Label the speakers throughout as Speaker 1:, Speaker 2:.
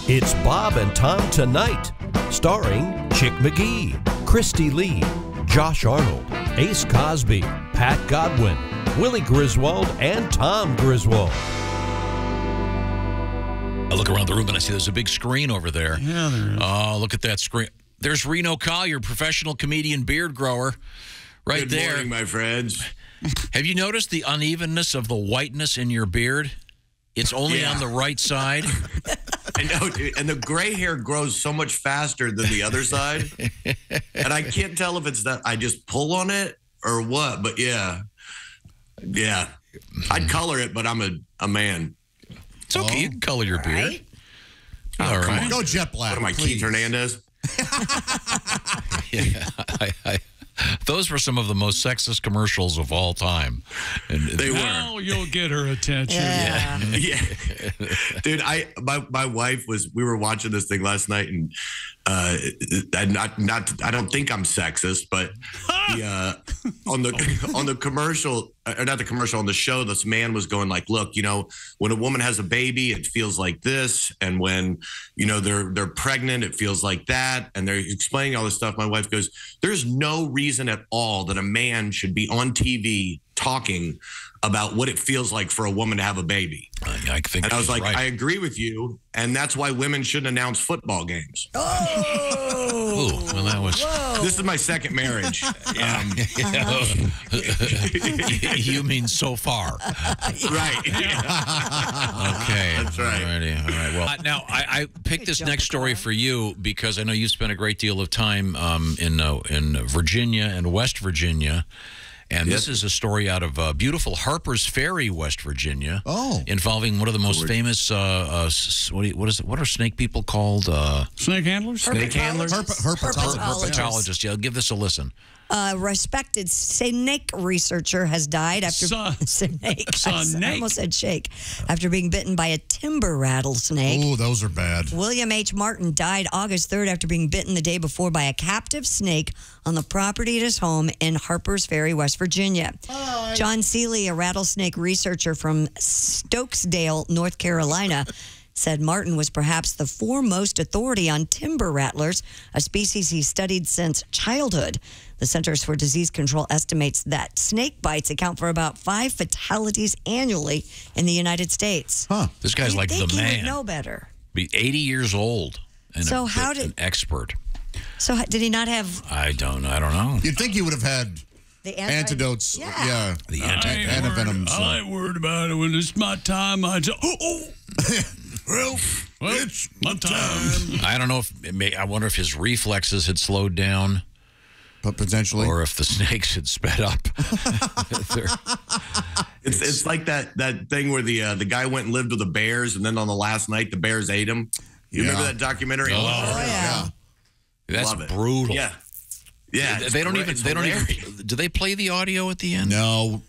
Speaker 1: It's Bob and Tom Tonight, starring Chick McGee, Christy Lee, Josh Arnold, Ace Cosby, Pat Godwin, Willie Griswold, and Tom Griswold.
Speaker 2: I look around the room and I see there's a big screen over there.
Speaker 3: Yeah, there is.
Speaker 2: Oh, look at that screen. There's Reno Collier, professional comedian, beard grower, right there.
Speaker 4: Good morning, my friends.
Speaker 2: Have you noticed the unevenness of the whiteness in your beard? It's only on the right side.
Speaker 4: I know, dude. And the gray hair grows so much faster than the other side. And I can't tell if it's that I just pull on it or what, but yeah. I'd color it, but I'm a man.
Speaker 2: It's okay. You can color your beard. All right.
Speaker 5: Go jet black.
Speaker 4: What am I,
Speaker 5: please.
Speaker 4: Keith Hernandez?
Speaker 2: Yeah, those were some of the most sexist commercials of all time. And
Speaker 4: They were.
Speaker 3: Now you'll get her attention.
Speaker 4: Yeah. Dude, my wife we were watching this thing last night, and I don't think I'm sexist, but on the commercial, or not the commercial, on the show, this man was going like, look, when a woman has a baby, it feels like this, and when they're pregnant, it feels like that, and they're explaining all this stuff. My wife goes, there's no reason at all that a man should be on TV talking about what it feels like for a woman to have a baby.
Speaker 2: I think,
Speaker 4: and I was like,
Speaker 2: right.
Speaker 4: I agree with you, and that's why women shouldn't announce football games.
Speaker 2: Oh, well, that was.
Speaker 4: This is my second marriage.
Speaker 2: You mean so far?
Speaker 4: Right.
Speaker 2: Okay.
Speaker 4: That's right.
Speaker 2: Alrighty. All right. Well, now I picked this next story for you because I know you spent a great deal of time in Virginia and West Virginia. And this is a story out of beautiful Harper's Ferry, West Virginia. Involving one of the most famous, what are snake people called?
Speaker 3: Snake handlers?
Speaker 4: Snake handlers?
Speaker 2: Herpetologists. Yeah, give this a listen.
Speaker 6: A respected snake researcher has died after snake. I almost said shake. After being bitten by a timber rattlesnake.
Speaker 5: Oh, those are bad.
Speaker 6: William H. Martin died August 3rd after being bitten the day before by a captive snake on the property at his home in Harper's Ferry, West Virginia. John Seeley, a rattlesnake researcher from Stokesdale, North Carolina, said Martin was perhaps the foremost authority on timber rattlers, a species he studied since childhood. The Centers for Disease Control estimates that snake bites account for about 5 fatalities annually in the United States.
Speaker 2: This guy's like the man.
Speaker 6: He would know better.
Speaker 2: Be 80 years old and an expert.
Speaker 6: So did he not have?
Speaker 2: I don't know.
Speaker 5: You'd think he would have had
Speaker 6: the
Speaker 5: antidotes. Yeah.
Speaker 2: The
Speaker 5: antivenoms.
Speaker 3: I ain't worried about it. When it's my time, I just,
Speaker 5: Well, it's
Speaker 3: my time.
Speaker 2: I don't know I wonder if his reflexes had slowed down.
Speaker 5: But potentially.
Speaker 2: Or if the snakes had sped up.
Speaker 4: It's like that thing where the guy went and lived with the bears, and then on the last night, the bears ate him. You remember that documentary?
Speaker 6: Oh, yeah.
Speaker 2: That's
Speaker 4: Love it.
Speaker 2: brutal.
Speaker 4: Yeah. Yeah.
Speaker 2: They don't even. Do they play the audio at the end?
Speaker 5: No.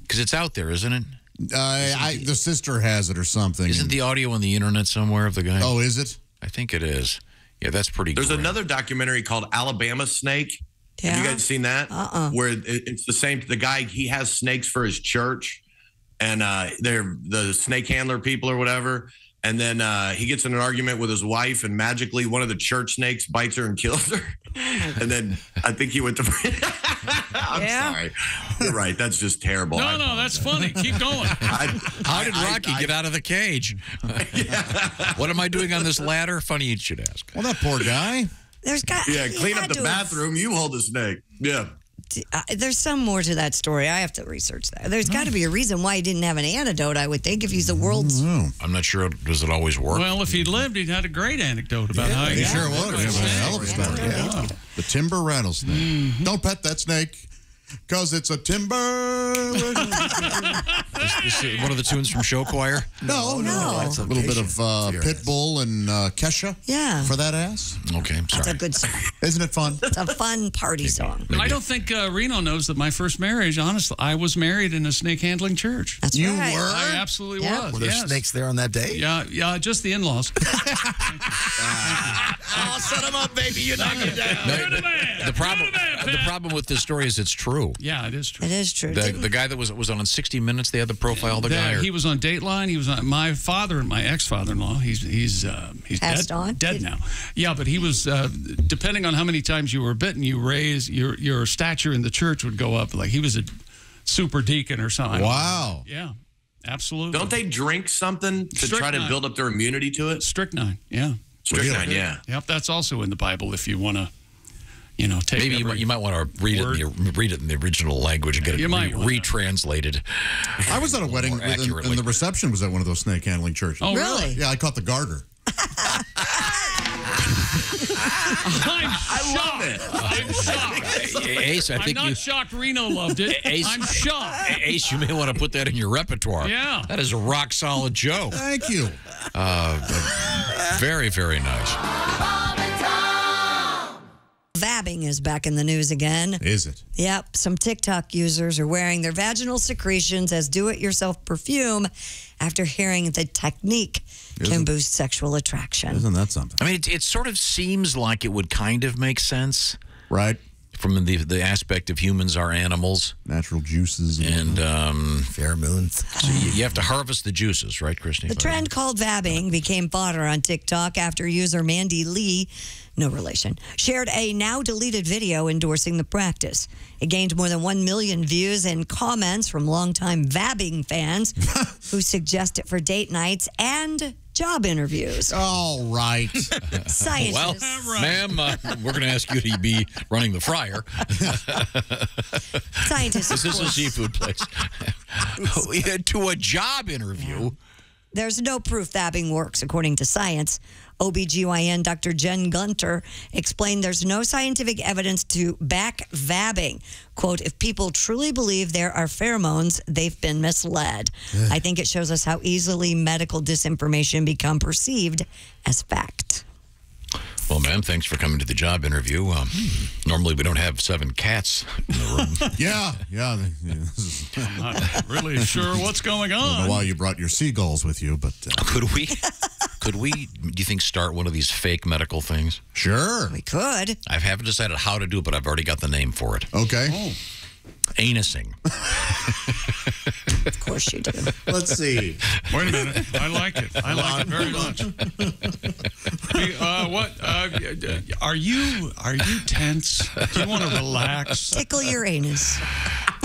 Speaker 2: Because it's out there, isn't it?
Speaker 5: The sister has it or something.
Speaker 2: Isn't the audio on the internet somewhere of the guy?
Speaker 5: Oh, is it?
Speaker 2: I think it is. Yeah, that's pretty.
Speaker 4: There's
Speaker 2: great.
Speaker 4: another documentary called Alabama Snake.
Speaker 6: Yeah.
Speaker 4: Have you guys seen that? Where it's the same. The guy, he has snakes for his church, and they're the snake handler people or whatever. And then he gets in an argument with his wife, and magically one of the church snakes bites her and kills her. And then I think he went to. I'm sorry. You're right. That's just terrible.
Speaker 3: No, that's funny. Keep going.
Speaker 2: How did Rocky get out of the cage? What am I doing on this ladder? Funny you should ask.
Speaker 5: Well, that poor guy.
Speaker 4: Clean up the bathroom. You hold the snake. Yeah.
Speaker 6: There's some more to that story. I have to research that. There's got to be a reason why he didn't have an antidote, I would think, if he's the world's...
Speaker 2: I'm not sure. Does it always work?
Speaker 3: Well, if he'd lived, he'd had a great anecdote about how he
Speaker 5: sure would. It was a hell of a story. Yeah. The timber rattlesnake. Don't pet that snake, because it's a timber...
Speaker 2: Is this one of the tunes from Show Choir?
Speaker 5: No. It's a little bit of Pitbull and Kesha.
Speaker 6: Yeah.
Speaker 5: For that ass.
Speaker 2: Okay, I'm sorry.
Speaker 6: That's a good song.
Speaker 5: Isn't it fun?
Speaker 6: It's a fun party song.
Speaker 3: I don't think Reno knows that my first marriage, honestly, I was married in a snake handling church.
Speaker 6: That's
Speaker 5: You
Speaker 6: right.
Speaker 5: were?
Speaker 3: I absolutely was.
Speaker 7: Were there
Speaker 3: yes.
Speaker 7: snakes there on that day?
Speaker 3: Yeah, just the in-laws.
Speaker 7: Oh, set them up, baby. You're knocking down.
Speaker 2: The problem. the problem with this story is it's true.
Speaker 3: Yeah, it is true.
Speaker 6: It is true.
Speaker 2: The guy that was on 60 Minutes, they had the profile of the guy.
Speaker 3: He was on Dateline. He was on my father and my ex-father-in-law. He's
Speaker 6: Passed on?
Speaker 3: dead now. Yeah, but he was depending on how many times you were bitten, you raise your stature in the church would go up. Like he was a super deacon or something.
Speaker 5: Wow.
Speaker 3: Yeah, absolutely.
Speaker 4: Don't they drink something to try to
Speaker 3: Strychnine.
Speaker 4: build up their immunity to it?
Speaker 3: Strychnine. Yeah.
Speaker 4: Strychnine, yeah.
Speaker 3: Yep, that's also in the Bible if you want to, take
Speaker 2: Maybe you might want to read it in the original language and get it retranslated.
Speaker 5: I was at a wedding, and the reception was at one of those snake handling churches.
Speaker 3: Oh,
Speaker 6: Really?
Speaker 5: Yeah, I caught the garter.
Speaker 3: I love it. I'm shocked.
Speaker 2: Ace, I think
Speaker 3: I'm not shocked Reno loved it.
Speaker 2: Ace,
Speaker 3: I'm shocked.
Speaker 2: Ace, you may want to put that in your repertoire.
Speaker 3: Yeah.
Speaker 2: That is a rock solid joke.
Speaker 5: Thank you.
Speaker 2: Very, very nice.
Speaker 6: Vabbing is back in the news again.
Speaker 5: Is it?
Speaker 6: Yep, some TikTok users are wearing their vaginal secretions as do-it-yourself perfume after hearing the technique can boost sexual attraction.
Speaker 5: Isn't that something?
Speaker 2: I mean, it sort of seems like it would kind of make sense.
Speaker 5: Right.
Speaker 2: From the aspect of humans are animals.
Speaker 5: Natural juices.
Speaker 2: And
Speaker 7: pheromones.
Speaker 2: So you have to harvest the juices, right, Christy?
Speaker 6: The trend called vabbing became fodder on TikTok after user Mandy Lee, no relation, shared a now-deleted video endorsing the practice. It gained more than 1 million views and comments from longtime vabbing fans who suggest it for date nights and job interviews.
Speaker 5: All right.
Speaker 6: Scientists.
Speaker 2: Well, ma'am, we're going to ask you to be running the fryer.
Speaker 6: Scientists.
Speaker 2: This is a seafood place. To a job interview.
Speaker 6: There's no proof vabbing works, according to science. OBGYN Dr. Jen Gunter explained there's no scientific evidence to back vabbing. Quote, if people truly believe there are pheromones, they've been misled. I think it shows us how easily medical disinformation become perceived as fact.
Speaker 2: Well, ma'am, thanks for coming to the job interview. Normally, we don't have 7 cats in the room.
Speaker 5: Yeah.
Speaker 3: I'm not really sure what's going on.
Speaker 5: I don't know why you brought your seagulls with you, but...
Speaker 2: Could we, do you think, start one of these fake medical things?
Speaker 5: Sure.
Speaker 6: We could.
Speaker 2: I haven't decided how to do it, but I've already got the name for it.
Speaker 5: Okay.
Speaker 3: Oh.
Speaker 2: Anusing.
Speaker 6: Of course you do.
Speaker 5: Let's see.
Speaker 3: Wait a minute. I like it. I like it very much. Are you tense? Do you want to relax?
Speaker 6: Tickle your anus.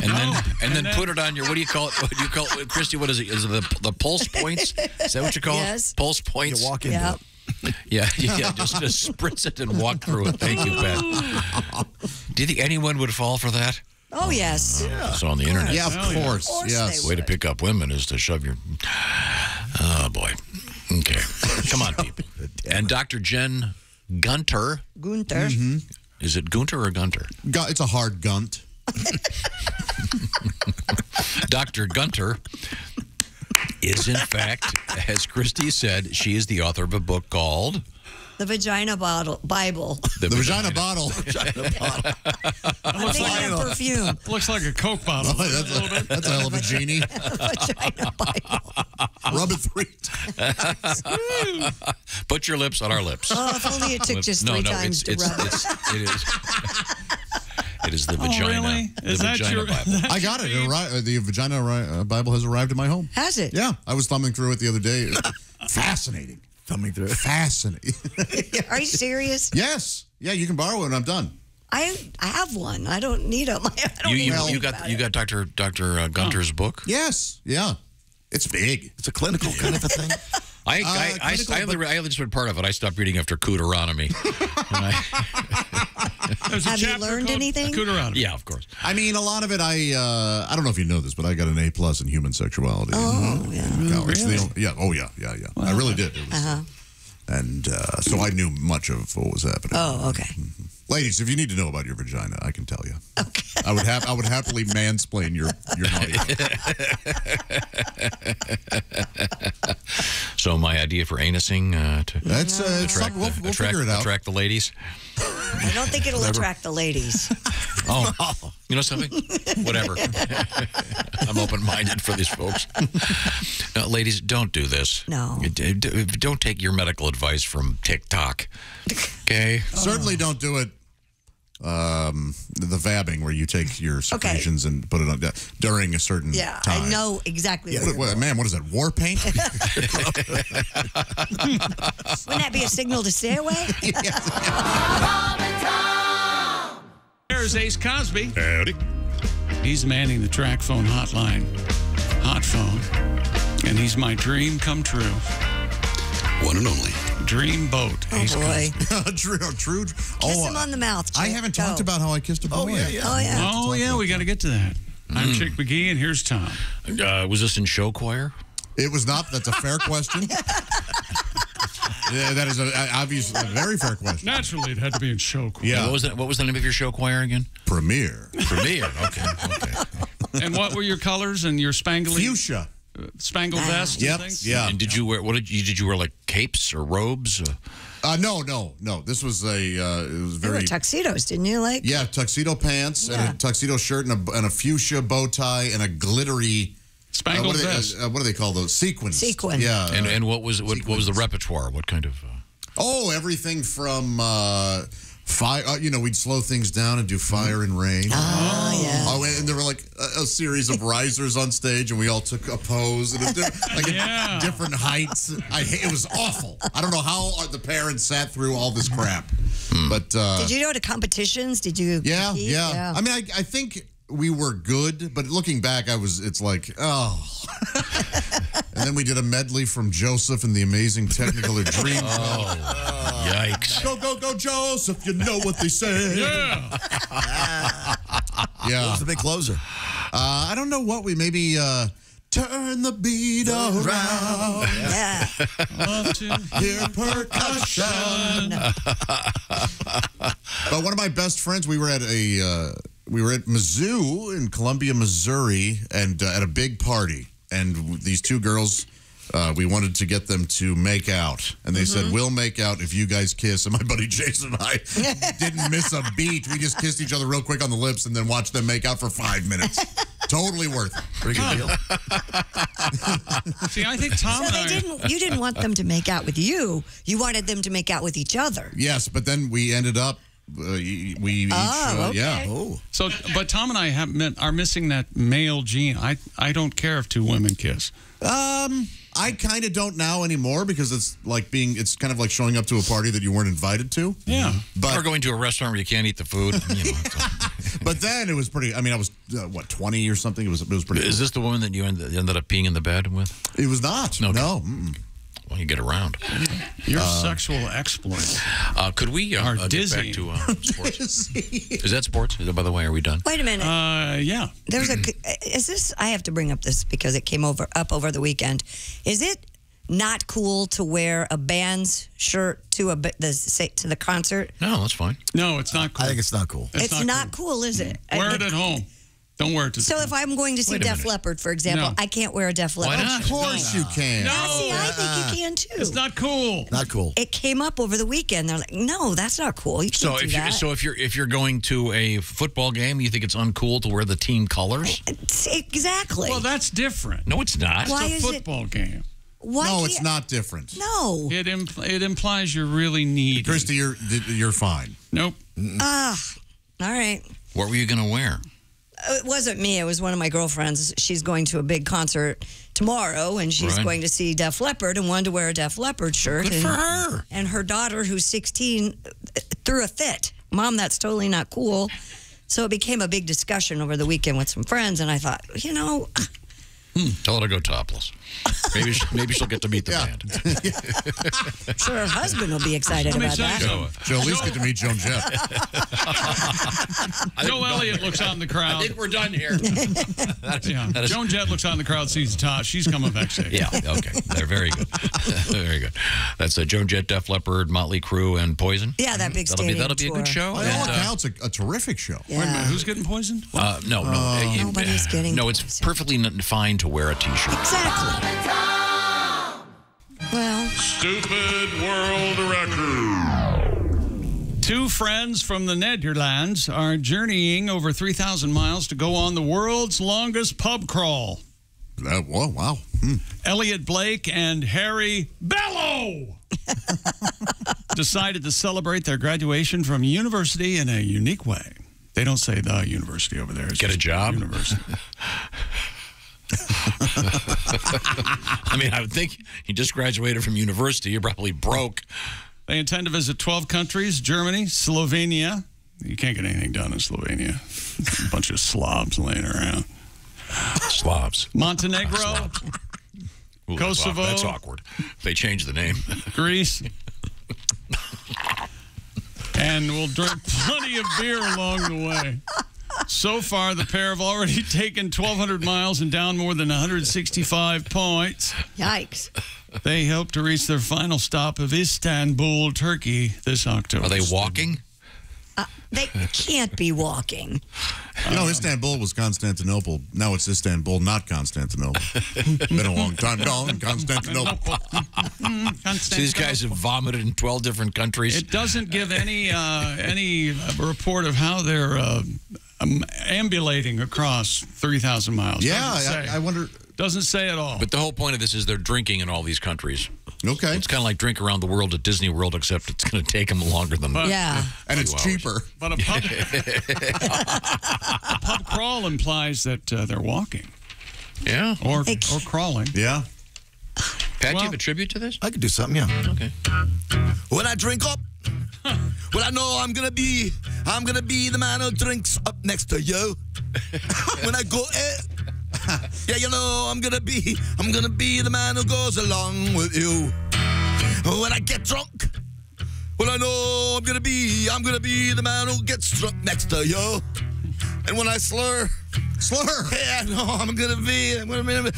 Speaker 2: And then put it on your, what do you call it? What do you call it, Christy? What is it? Is it the pulse points? Is that what you call
Speaker 6: Yes.
Speaker 2: it? Pulse points?
Speaker 7: You walk into
Speaker 6: Yep.
Speaker 7: it.
Speaker 2: Yeah, just spritz it and walk through it. Thank you, Pat. Do you think anyone would fall for that?
Speaker 6: Oh, yes.
Speaker 2: It's on the internet.
Speaker 5: Yeah, of course.
Speaker 6: Of course
Speaker 5: Yes.
Speaker 6: they
Speaker 2: Way to pick up women is to shove your... Oh, boy. Okay. Come on, people. And Dr. Jen Gunter.
Speaker 6: Gunter.
Speaker 2: Is it Gunter or Gunter?
Speaker 5: It's a hard gunt.
Speaker 2: Dr. Gunter is, in fact, as Christy said, she is the author of a book called...
Speaker 6: The Vagina Bible.
Speaker 2: The
Speaker 5: Vagina bottle.
Speaker 6: I'm thinking of perfume.
Speaker 3: Looks like a Coke bottle.
Speaker 5: That's a hell of a genie.
Speaker 6: Vagina Bible.
Speaker 5: Rub it 3 times.
Speaker 2: Put your lips on our lips.
Speaker 6: Oh, if only it took just 3 times to rub it.
Speaker 2: It is the vagina.
Speaker 3: Really? Is
Speaker 2: the
Speaker 3: that
Speaker 2: vagina
Speaker 3: your-
Speaker 2: Bible.
Speaker 5: I got it. The Vagina Bible has arrived in my home.
Speaker 6: Has it?
Speaker 5: Yeah. I was thumbing through it the other day. Fascinating.
Speaker 7: Thumbing through it.
Speaker 5: Fascinating.
Speaker 6: Are you serious?
Speaker 5: Yes. Yeah, you can borrow it and I'm done.
Speaker 6: I have one. I don't need them. I don't
Speaker 2: You
Speaker 6: even think
Speaker 2: got
Speaker 6: about
Speaker 2: you
Speaker 6: it.
Speaker 2: got Dr. Gunter's book.
Speaker 5: Yes. Yeah. It's big.
Speaker 7: It's a clinical kind of a thing.
Speaker 2: I only just read part of it. I stopped reading after Cooteronomy.
Speaker 6: Have you learned anything?
Speaker 3: Cooteronomy.
Speaker 2: Yeah, of course.
Speaker 5: I mean, a lot of it, I don't know if you know this, but I got an A+ in human sexuality.
Speaker 6: Oh, yeah.
Speaker 5: Yeah. Oh, yeah. I really did. It was, and so I knew much of what was happening.
Speaker 6: Oh, okay.
Speaker 5: Ladies, if you need to know about your vagina, I can tell you. Okay. I would happily mansplain your naughty.
Speaker 2: So my idea for anusing
Speaker 5: We'll figure it out.
Speaker 2: attract the ladies.
Speaker 6: I don't think it'll attract the ladies.
Speaker 2: Oh, you know something? Whatever. I'm open-minded for these folks. No, ladies, don't do this.
Speaker 6: No.
Speaker 2: Don't take your medical advice from TikTok. Okay?
Speaker 5: Certainly don't do it the vabbing where you take your secretions and put it on during a certain time.
Speaker 6: I know exactly.
Speaker 5: Man, what is that? War paint?
Speaker 6: Wouldn't that be a signal to stay away?
Speaker 3: There's Ace Cosby.
Speaker 8: Howdy.
Speaker 3: He's manning the track phone hotline. Hot phone. And he's my dream come true.
Speaker 8: One and only.
Speaker 3: Dream boat.
Speaker 6: Oh,
Speaker 3: Ace
Speaker 6: boy.
Speaker 5: True.
Speaker 6: Kiss him on the mouth, Chick.
Speaker 5: I haven't talked about how I kissed a boy.
Speaker 6: Oh, yeah.
Speaker 3: Oh, yeah, we got to get to that. I'm Chick McGee, and here's Tom.
Speaker 2: Was this in show choir?
Speaker 5: It was not. That's a fair question. Yeah, that is obviously a very fair question.
Speaker 3: Naturally, it had to be in show choir.
Speaker 5: Yeah.
Speaker 2: What was the name of your show choir again?
Speaker 5: Premiere.
Speaker 2: Premiere. Okay.
Speaker 3: And what were your colors and your spangly?
Speaker 5: Fuchsia.
Speaker 3: Spangled vest?
Speaker 5: Yep.
Speaker 3: And things?
Speaker 5: Yeah.
Speaker 2: And did you wear did you wear like capes or robes?
Speaker 5: No. This was it was
Speaker 6: They were
Speaker 5: very
Speaker 6: tuxedos, didn't you? Like,
Speaker 5: yeah, tuxedo pants and a tuxedo shirt and a fuchsia bow tie and a glittery
Speaker 3: Spangled vest.
Speaker 5: what do they call those? Sequins.
Speaker 6: Sequin.
Speaker 5: Yeah.
Speaker 2: And what was the repertoire? What kind of?
Speaker 5: Everything from fire. We'd slow things down and do Fire and Rain.
Speaker 6: Oh, yeah.
Speaker 5: Oh, and there were like a series of risers on stage, and we all took a pose and at different heights. It was awful. I don't know how the parents sat through all this crap. But
Speaker 6: Did you go to competitions? Did you?
Speaker 5: Yeah.
Speaker 6: compete?
Speaker 5: I mean, I think we were good, but looking back, it's like, oh. And then we did a medley from Joseph and the Amazing Technicolor Dream.
Speaker 2: Yikes!
Speaker 5: Go, Joseph! You know what they say.
Speaker 3: Yeah.
Speaker 5: Yeah.
Speaker 7: What's the big closer?
Speaker 5: I don't know what we maybe turn the beat around.
Speaker 6: Yeah.
Speaker 3: Love to
Speaker 5: Hear percussion. But one of my best friends, we were at Mizzou in Columbia, Missouri, and at a big party. And these two girls, we wanted to get them to make out. And they said, we'll make out if you guys kiss. And my buddy Jason and I didn't miss a beat. We just kissed each other real quick on the lips and then watched them make out for 5 minutes. Totally worth it.
Speaker 7: Pretty good deal.
Speaker 3: See, I think Tom
Speaker 6: So
Speaker 3: and I...
Speaker 6: you didn't want them to make out with you. You wanted them to make out with each other.
Speaker 5: Yes, but then we ended up, we each,
Speaker 6: okay.
Speaker 5: yeah.
Speaker 7: Oh.
Speaker 3: So, but Tom and I are missing that male gene. I don't care if two women kiss.
Speaker 5: I kind of don't now anymore because it's kind of like showing up to a party that you weren't invited to.
Speaker 3: Yeah.
Speaker 5: But
Speaker 2: Or going to a restaurant where you can't eat the food.
Speaker 5: but then it was pretty. I mean, I was 20 or something. It was pretty.
Speaker 2: Is this the woman that you ended up peeing in the bed with?
Speaker 5: It was not.
Speaker 2: No.
Speaker 5: No. Mm-mm.
Speaker 2: Well, you get around.
Speaker 3: Your sexual exploits
Speaker 2: Could we get
Speaker 3: dizzying.
Speaker 2: back to sports? Is that sports? By the way, are we done?
Speaker 6: Wait a minute.
Speaker 3: Yeah.
Speaker 6: There's is this? I have to bring up this because it came up over the weekend. Is it not cool to wear a band's shirt to the concert?
Speaker 2: No, that's fine.
Speaker 3: No, it's not cool.
Speaker 7: I think it's not cool.
Speaker 6: It's not cool, is it?
Speaker 3: Wear it at home. Don't wear it to
Speaker 6: So if I'm going to see
Speaker 2: Wait a
Speaker 6: Def
Speaker 2: minute.
Speaker 6: Leppard, for example,
Speaker 3: No.
Speaker 6: I can't wear a Def Leppard.
Speaker 2: Why not?
Speaker 5: Of course you can.
Speaker 3: No.
Speaker 6: See, I think you can too.
Speaker 3: It's not cool.
Speaker 7: Not cool.
Speaker 6: It came up over the weekend. They're like, "No, that's not cool. You can't
Speaker 2: So
Speaker 6: do
Speaker 2: if
Speaker 6: that."
Speaker 2: if you're going to a football game, you think it's uncool to wear the team colors?
Speaker 6: Exactly.
Speaker 3: Well, that's different.
Speaker 2: No, it's not.
Speaker 6: Why
Speaker 3: It's
Speaker 6: is
Speaker 3: a
Speaker 6: it-
Speaker 3: football game.
Speaker 6: Why
Speaker 5: No,
Speaker 6: can't-
Speaker 5: it's not different.
Speaker 6: No.
Speaker 3: It implies you're really needy.
Speaker 5: Christy, you're fine.
Speaker 3: Nope.
Speaker 6: All right.
Speaker 2: What were you going to wear?
Speaker 6: It wasn't me. It was one of my girlfriends. She's going to a big concert tomorrow, and she's
Speaker 2: Right.
Speaker 6: going to see Def Leppard and wanted to wear a Def Leppard shirt.
Speaker 2: Good
Speaker 6: and,
Speaker 2: for her.
Speaker 6: And her daughter, who's 16, threw a fit. Mom, that's totally not cool. So it became a big discussion over the weekend with some friends, and I thought,
Speaker 2: Tell her to go topless. Maybe she'll get to meet the band.
Speaker 6: I'm sure her husband will be excited
Speaker 3: Let me
Speaker 6: about
Speaker 3: tell
Speaker 6: that.
Speaker 3: you,
Speaker 5: She'll at least get to meet Joan Jett.
Speaker 3: Joe Elliott looks out in the crowd.
Speaker 2: we're done here.
Speaker 3: Yeah. Joan Jett looks out in the crowd, sees the top. She's coming backstage.
Speaker 2: Yeah, okay. They're very good. Very good. That's Joan Jett, Def Leppard, Motley Crue, and Poison.
Speaker 6: Yeah, that big stadium
Speaker 2: That'll be a
Speaker 6: tour.
Speaker 2: good show.
Speaker 5: By all
Speaker 2: And,
Speaker 5: accounts, a terrific show.
Speaker 6: Yeah.
Speaker 3: Wait a minute, who's getting poisoned?
Speaker 2: no.
Speaker 6: Nobody's getting
Speaker 2: No, it's
Speaker 6: poisoned.
Speaker 2: perfectly fine to wear a T-shirt.
Speaker 6: Exactly. Well,
Speaker 8: Stupid world record.
Speaker 3: Two friends from the Netherlands are journeying over 3,000 miles to go on the world's longest pub crawl.
Speaker 5: Whoa, wow.
Speaker 3: Elliot Blake and Harry Bello. decided to celebrate their graduation from university in a unique way. They don't say the university over there. It's
Speaker 2: Get a
Speaker 3: just
Speaker 2: job?
Speaker 3: University.
Speaker 2: I mean, I would think you just graduated from university. You're probably broke.
Speaker 3: They intend to visit 12 countries: Germany, Slovenia. You can't get anything done in Slovenia. A bunch of slobs laying around.
Speaker 2: Slavs.
Speaker 3: Montenegro,
Speaker 2: Ooh,
Speaker 3: Kosovo.
Speaker 2: That's awkward. They changed the name.
Speaker 3: Greece. And we'll drink plenty of beer along the way. So far, the pair have already taken 1,200 miles and down more than 165 points.
Speaker 6: Yikes.
Speaker 3: They hope to reach their final stop of Istanbul, Turkey, this October.
Speaker 2: Are they walking?
Speaker 6: They can't be walking.
Speaker 5: Istanbul was Constantinople. Now it's Istanbul, not Constantinople. Been a long time gone, Constantinople.
Speaker 2: So these guys have vomited in 12 different countries.
Speaker 3: It doesn't give any report of how they're ambulating across 3,000 miles.
Speaker 5: Yeah, I wonder.
Speaker 3: Doesn't say at all.
Speaker 2: But the whole point of this is they're drinking in all these countries.
Speaker 5: Okay.
Speaker 2: It's kind of like drink around the world at Disney World, except it's going to take them longer than
Speaker 6: Yeah.
Speaker 5: And it's
Speaker 2: 2 hours.
Speaker 5: cheaper.
Speaker 3: But a pub crawl implies that they're walking
Speaker 2: Yeah.
Speaker 3: or crawling.
Speaker 5: Yeah.
Speaker 2: Pat, do you have a tribute to this?
Speaker 7: I could do something, yeah.
Speaker 2: Okay.
Speaker 7: When I drink up, well, I know I'm gonna be the man who drinks up next to you. When I go, yeah, you know, I'm gonna be the man who goes along with you. When I get drunk, well, I know I'm gonna be the man who gets drunk next to you. And when I slur, yeah, no, I'm gonna be the man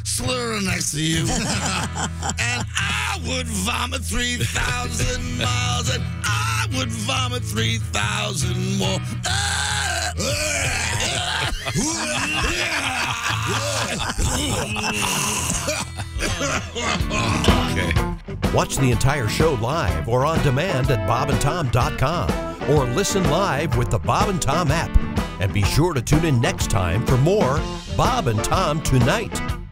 Speaker 7: slurring next to you. And I would vomit 3,000 miles, and I would vomit 3,000 more.
Speaker 2: Okay.
Speaker 1: Watch the entire show live or on demand at bobandtom.com or listen live with the Bob and Tom app. And be sure to tune in next time for more Bob and Tom Tonight.